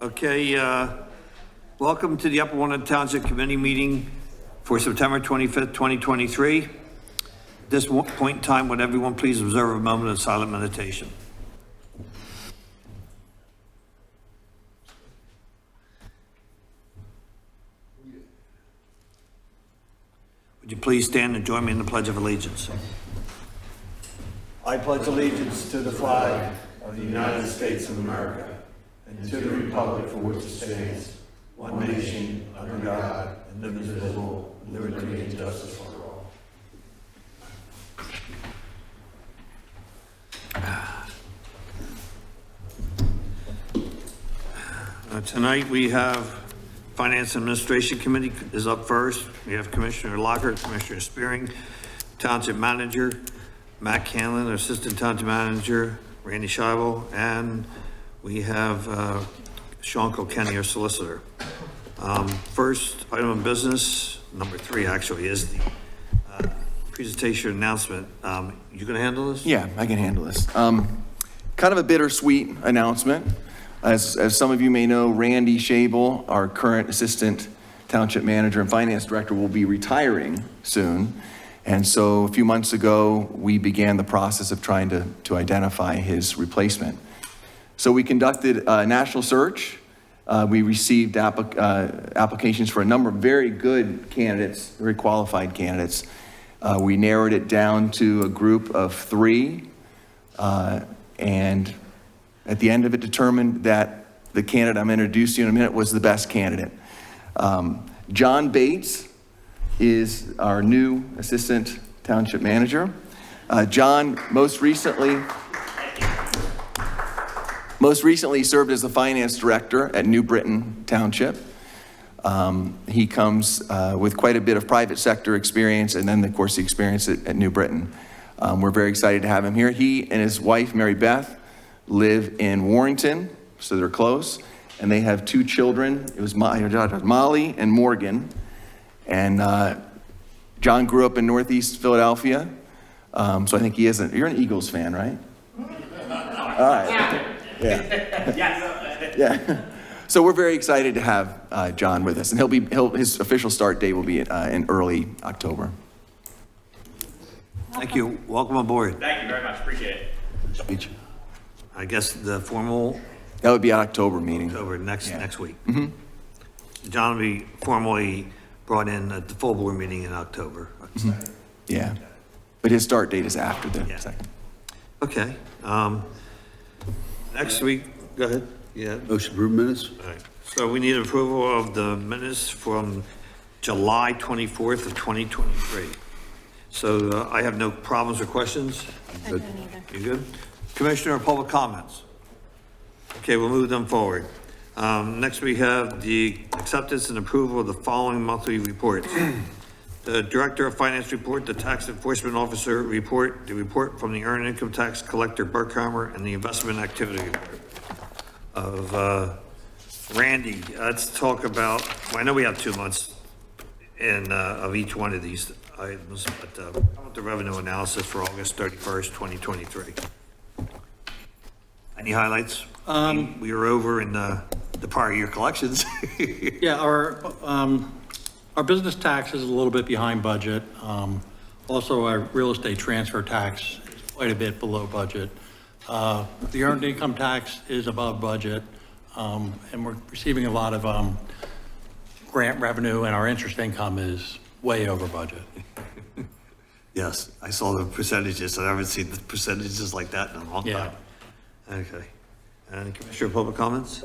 Okay, welcome to the Upper Walnut Township Committee meeting for September 25th, 2023. At this point in time, would everyone please observe a moment of silent meditation? Would you please stand and join me in the Pledge of Allegiance? I pledge allegiance to the flag of the United States of America and to the republic for which it stands, one nation, under God, indivisible, with liberty and justice for all. Tonight we have Finance Administration Committee is up first. We have Commissioner Locker, Commissioner Spearing, Township Manager, Matt Canlin, Assistant Township Manager, Randy Scheibel, and we have Sean Kilkenny, our solicitor. First item of business, number 3 actually, is the presentation announcement. You gonna handle this? Yeah, I can handle this. Kind of a bittersweet announcement. As some of you may know, Randy Scheibel, our current Assistant Township Manager and Finance Director, will be retiring soon. And so a few months ago, we began the process of trying to identify his replacement. So we conducted a national search. We received applications for a number of very good candidates, very qualified candidates. We narrowed it down to a group of 3, and at the end of it determined that the candidate I'm going to introduce you in a minute was the best candidate. John Bates is our new Assistant Township Manager. John most recently served as the Finance Director at New Britain Township. He comes with quite a bit of private sector experience, and then of course the experience at New Britain. We're very excited to have him here. He and his wife, Mary Beth, live in Warrington, so they're close, and they have 2 children. It was Molly and Morgan. And John grew up in Northeast Philadelphia, so I think he is. You're an Eagles fan, right? All right. Yeah. Yes. Yeah. So we're very excited to have John with us, and his official start date will be in early October. Thank you. Welcome aboard. Thank you very much. Appreciate it. Speech. I guess the formal That would be an October meeting. over next week. John will be formally brought in at the full board meeting in October. Yeah. But his start date is after the Yeah. second. Okay. Next week, go ahead. Yeah. Motion to approve minutes? All right. So we need approval of the minutes from July 24th of 2023. So I have no problems or questions. I don't either. You good? Commissioner of Public Comments. Okay, we'll move them forward. Next we have the acceptance and approval of the following monthly reports. The Director of Finance report, the Tax Enforcement Officer report, the report from the Earned Income Tax Collector Burkheimer, and the investment activity report of Randy. Let's talk about, well, I know we have 2 months of each one of these items, but I want the revenue analysis for August 31st, 2023. Any highlights? We were over in the prior year collections. Yeah, our business tax is a little bit behind budget. Also, our real estate transfer tax is quite a bit below budget. The earned income tax is above budget, and we're receiving a lot of grant revenue, and our interest income is way over budget. Yes, I saw the percentages. I haven't seen the percentages like that in a long time. Okay. And Commissioner of Public Comments?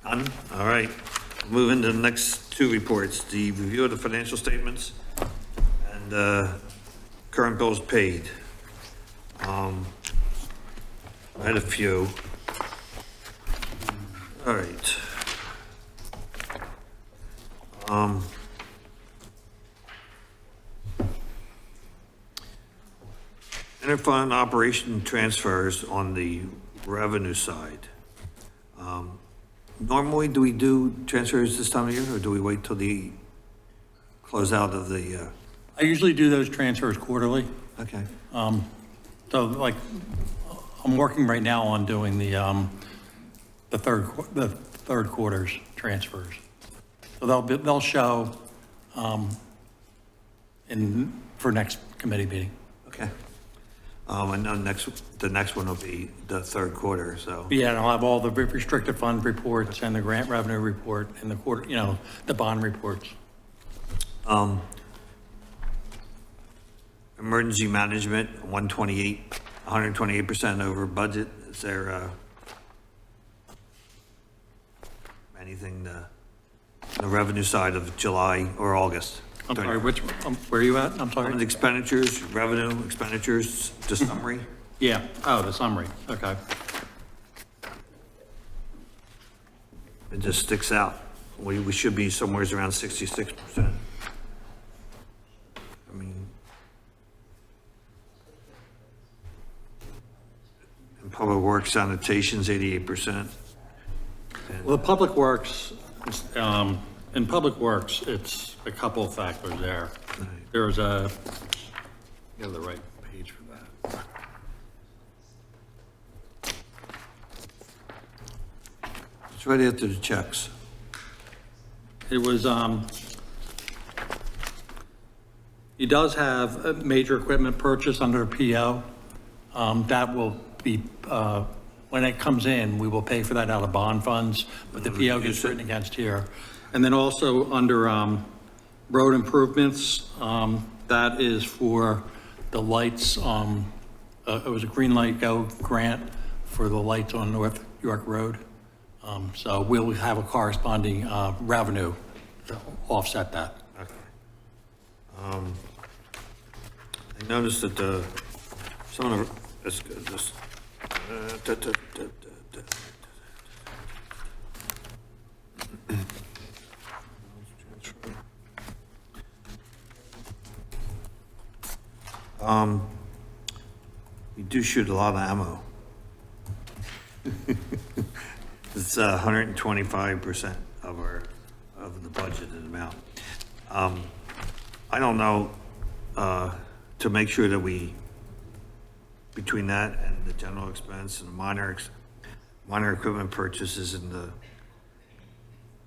None? All right. Move into the next 2 reports. The review of the financial statements and current bills paid. I had a few. All right. Interfund operation transfers on the revenue side. Normally, do we do transfers this time of year, or do we wait till the close out of the, I usually do those transfers quarterly. okay. So like, I'm working right now on doing the the third quarter's transfers. So they'll show, for next committee meeting. Okay. And then the next one will be the third quarter, so. Yeah, and I'll have all the restricted fund reports and the grant revenue report and the quarter, the bond reports. Emergency management, 128% over budget. Is there, anything, the revenue side of July or August? I'm sorry, where are you at? I'm sorry. On the expenditures, revenue, expenditures, the summary? Yeah, oh, the summary, okay. It just sticks out. We should be somewhere around 66%. I mean, in public works, sanitation's 88%. Well, the Public Works, in Public Works, it's a couple of factors there. There's you have the right page for that. It's right after the checks. It was, he does have a major equipment purchase under a PO. That will be, when it comes in, we will pay for that out of bond funds, but the PO gets written against here. And then also under road improvements, that is for the lights. It was a Green Light Go grant for the lights on North York Road. So we'll have a corresponding revenue to offset that. Okay. I noticed that some of the, we do shoot a lot of ammo. It's 125% of the budgeted amount. I don't know, to make sure that we, between that and the general expense and the minor equipment purchases and the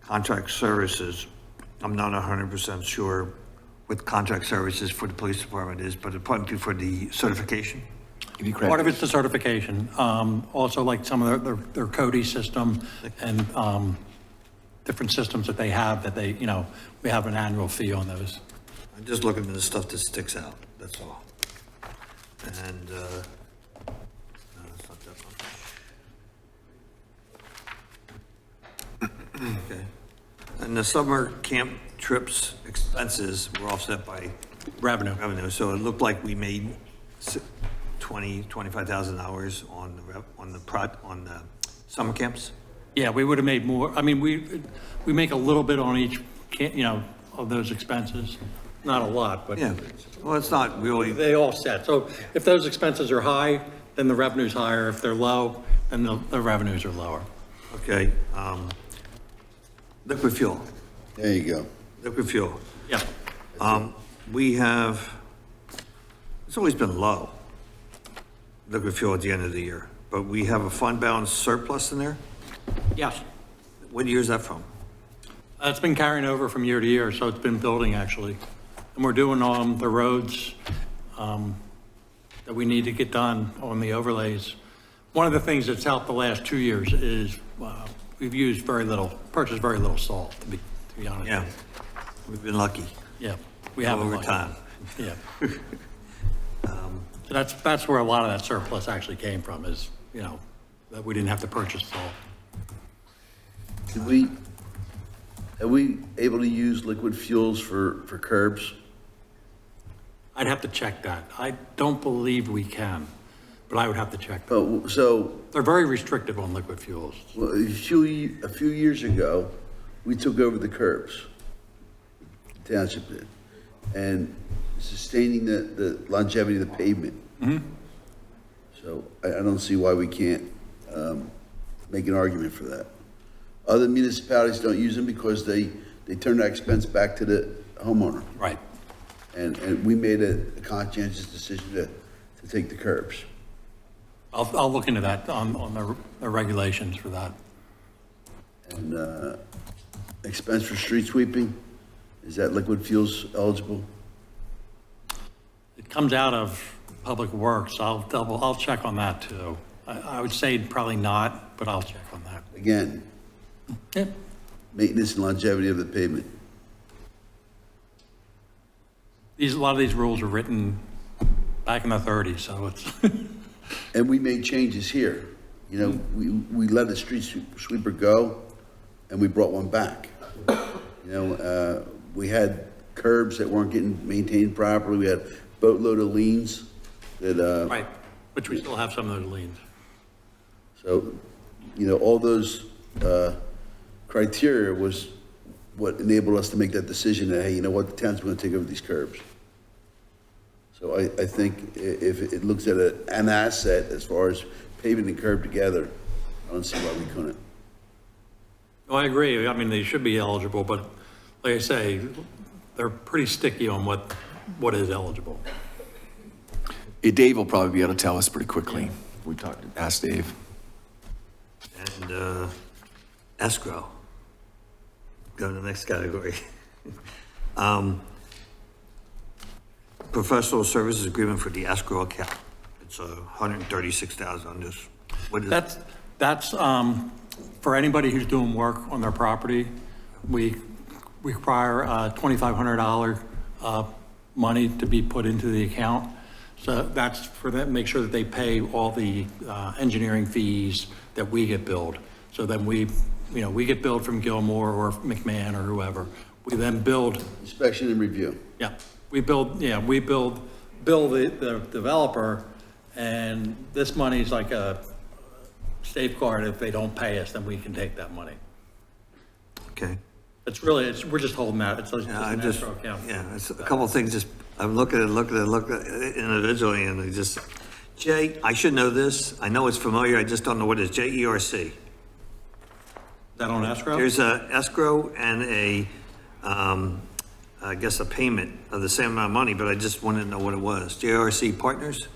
contract services, I'm not 100% sure what contract services for the police department is, but it probably for the certification. Part of it's the certification. Also like some of their Cody system and different systems that they have that they, we have an annual fee on those. I'm just looking at the stuff that sticks out, that's all. And, no, it's not that much. Okay. And the summer camp trips expenses were offset by revenue, so it looked like we made $25,000 on the summer camps. Yeah, we would have made more. I mean, we make a little bit on each, of those expenses. Not a lot, but. Yeah, well, it's not really. They offset. So if those expenses are high, then the revenue's higher. If they're low, then the revenues are lower. Okay, liquid fuel. There you go. Liquid fuel. Yeah. We have, it's always been low, liquid fuel at the end of the year, but we have a fund balance surplus in there? Yes. What year is that from? It's been carrying over from year to year, so it's been building actually. And we're doing the roads that we need to get done on the overlays. One of the things that's helped the last 2 years is we've purchased very little salt, to be honest. Yeah, we've been lucky. Yeah, we have Over time. Yeah. So that's where a lot of that surplus actually came from is, that we didn't have to purchase salt. Are we able to use liquid fuels for curbs? I'd have to check that. I don't believe we can, but I would have to check that. Oh, so, They're very restrictive on liquid fuels. well, a few years ago, we took over the curbs, the township did, and sustaining the longevity of the pavement. So I don't see why we can't make an argument for that. Other municipalities don't use them because they turn that expense back to the homeowner. Right. And we made a conscientious decision to take the curbs. I'll look into that on the regulations for that. And expense for street sweeping, is that liquid fuels eligible? It comes out of Public Works. I'll check on that too. I would say probably not, but I'll check on that. Again, Yeah. maintenance and longevity of the pavement. A lot of these rules were written back in the 30s, so it's, And we made changes here. You know, we let a street sweeper go, and we brought one back. You know, we had curbs that weren't getting maintained properly. We had boatload of liens that, right, which we still have some of those liens. so, you know, all those criteria was what enabled us to make that decision that, hey, you know what, the town's gonna take over these curbs. So I think if it looks at an asset as far as paving and curb together, I don't see why we couldn't. Oh, I agree. I mean, they should be eligible, but like I say, they're pretty sticky on what is eligible. Dave will probably be able to tell us pretty quickly. We ask Dave. And escrow. Go to the next category. Professional services agreement for the escrow account. It's $136,000 on this. What is? That's for anybody who's doing work on their property. We require $2,500 money to be put into the account. So that's for them, make sure that they pay all the engineering fees that we get billed. So then we get billed from Gilmore or McMahon or whoever. We then build, Inspection and review. we bill the developer, and this money's like a safeguard. If they don't pay us, then we can take that money. Okay. We're just holding that. It's just Yeah, an escrow account. Yeah, it's a couple of things, I'm looking at it individually, and I just, I should know this. I know it's familiar, I just don't know what it is. JERC. Is that on escrow? There's a escrow and I guess a payment of the same amount of money, but I just wanted to know what it was. JERC Partners,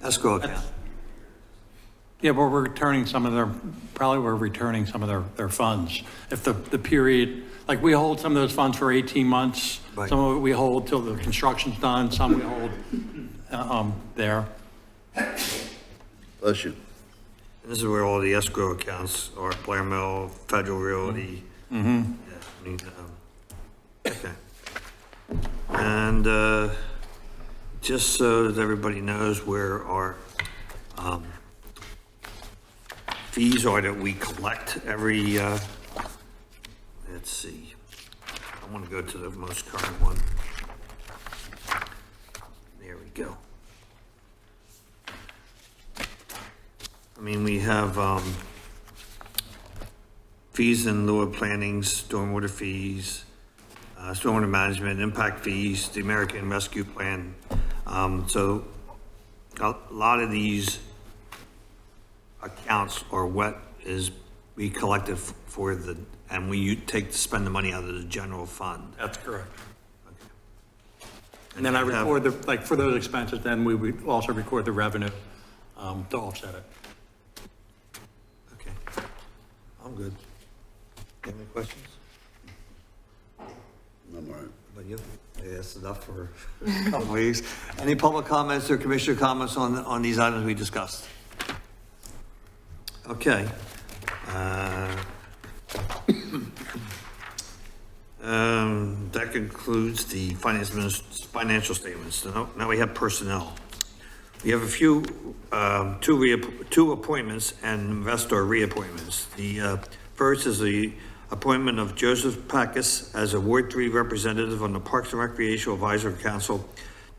escrow account. Yeah, but we're returning some of their funds. If the period, like we hold some of those funds for 18 months, Right. some of it we hold till the construction's done, some we hold there. Bless you. This is where all the escrow accounts are, Blair Mill, Federal Realty. Mm-hmm. Yeah, I mean, okay. And just so that everybody knows where our fees are that we collect every, let's see. I want to go to the most current one. There we go. I mean, we have fees in lieu of plannings, stormwater fees, stormwater management, impact fees, the American Rescue Plan. So a lot of these accounts are what is we collected for and we spend the money out of the general fund. That's correct. And then I record like for those expenses, then we would also record the revenue to offset it. Okay, I'm good. Any questions? I'm all right. But you, that's enough for a couple weeks. Any public comments or commissioner comments on these items we discussed? Okay. That concludes the financial statements. So now we have personnel. We have a few, two appointments and investor reappointments. The first is the appointment of Joseph Packus as a Ward 3 representative on the Parks and Recreation Advisory Council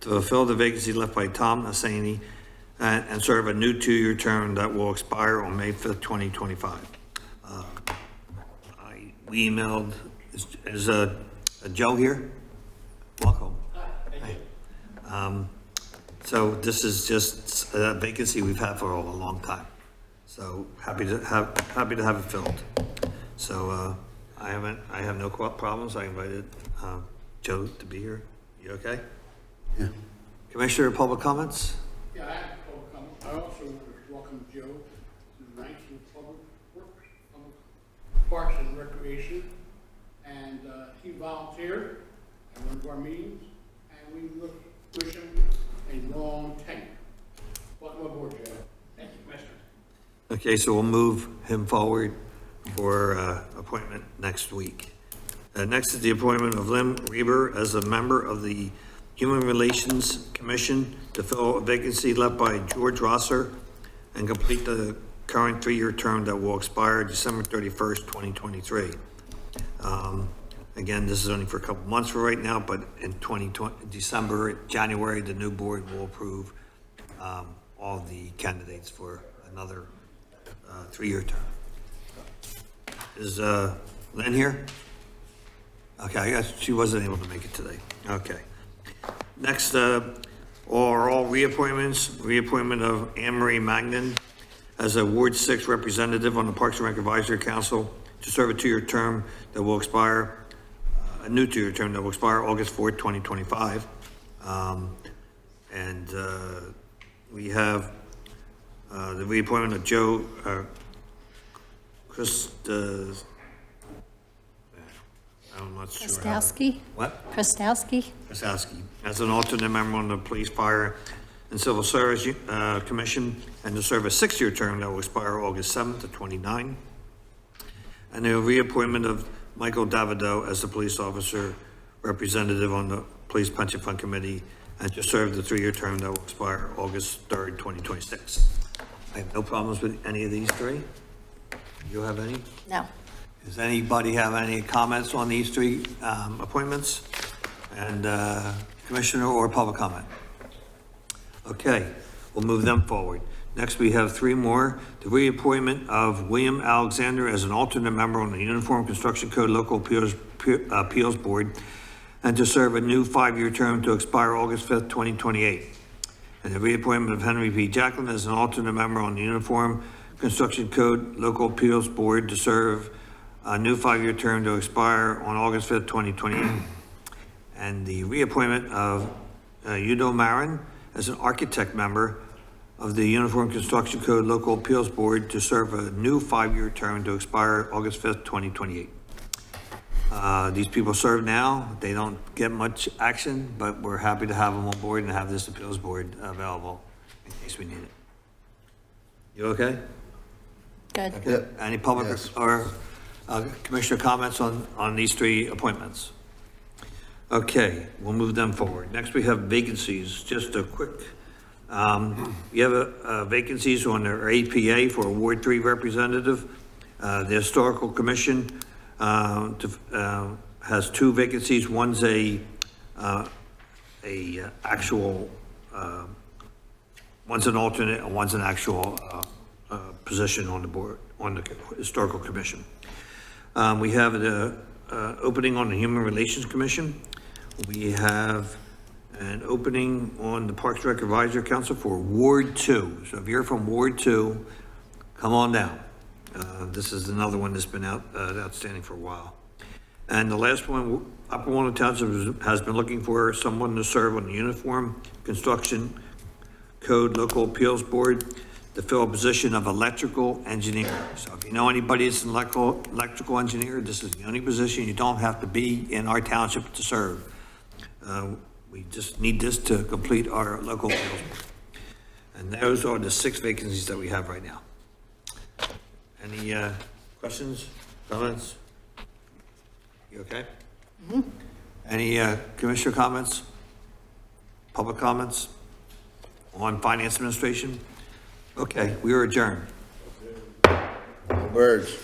to fulfill the vacancy left by Tom Asani and serve a new 2-year term that will expire on May 5th, 2025. We emailed, is Joe here? Welcome. Hi. So this is just a vacancy we've had for a long time. So happy to have it filled. So I have no problems. I invited Joe to be here. You okay? Yeah. Commissioner, public comments? Yeah, I have a public comment. I also want to welcome Joe to the ranks of the Public Works volunteer at one of our meetings, and we wish him a long tenure. Welcome aboard, Joe. Thank you, Commissioner. Okay, so we'll move him forward for appointment next week. Next is the appointment of Lynn Reber as a member of the Human Relations Commission to fill a vacancy left by George Rosser and complete the current 3-year term that will expire December 31st, 2023. Again, this is only for a couple months for right now, but in December, January, the new board will approve all the candidates for another 3-year term. Is Lynn here? Okay, I guess she wasn't able to make it today. Okay. Next are all reappointments. Reappointment of Anne Marie Magnan as a Ward 6 representative on the Parks and Rec Advisory Council to serve a 2-year term that will expire, a new 2-year term that will expire August 4th, 2025. We have the reappointment of Joe I'm not sure. Krastowski? What? Krastowski? Krasowski, as an alternate member on the Police, Fire, and Civil Service Commission, and to serve a 6-year term that will expire August 7th to 29. And the reappointment of Michael Davido as the police officer representative on the Police Pension Fund Committee, and to serve the 3-year term that will expire August 3rd, 2026. I have no problems with any of these three. You have any? No. Does anybody have any comments on these 3 appointments? And commissioner or public comment? Okay, we'll move them forward. Next, we have 3 more. The reappointment of William Alexander as an alternate member on the Uniform Construction Code Local Appeals Board, and to serve a new 5-year term to expire August 5th, 2028. And the reappointment of Henry P. Jacklin as an alternate member on the Uniform Construction Code Local Appeals Board to serve a new 5-year term to expire on August 5th, 2028. And the reappointment of Udo Marin as an architect member of the Uniform Construction Code Local Appeals Board to serve a new 5-year term to expire August 5th, 2028. These people serve now. They don't get much action, but we're happy to have them on board and have this appeals board available in case we need it. You okay? Good. Okay. Any public Yes. or commissioner comments on these 3 appointments? Okay, we'll move them forward. Next, we have vacancies. Just a quick, we have vacancies on our APA for a Ward 3 representative. The Historical Commission has 2 vacancies. One's one's an alternate, and one's an actual position on the board, on the Historical Commission. We have the opening on the Human Relations Commission. We have an opening on the Parks and Rec Advisory Council for Ward 2. So if you're from Ward 2, come on down. This is another one that's been outstanding for a while. And the last one, Upper Walnut Township has been looking for someone to serve on the Uniform Construction Code Local Appeals Board to fill a position of electrical engineer. So if you know anybody that's an electrical engineer, this is the only position. You don't have to be in our township to serve. We just need this to complete our local appeals board. And those are the 6 vacancies that we have right now. Any questions, comments? You okay? Mm-hmm. Any commissioner comments? Public comments on finance administration? Okay, we are adjourned. Birds.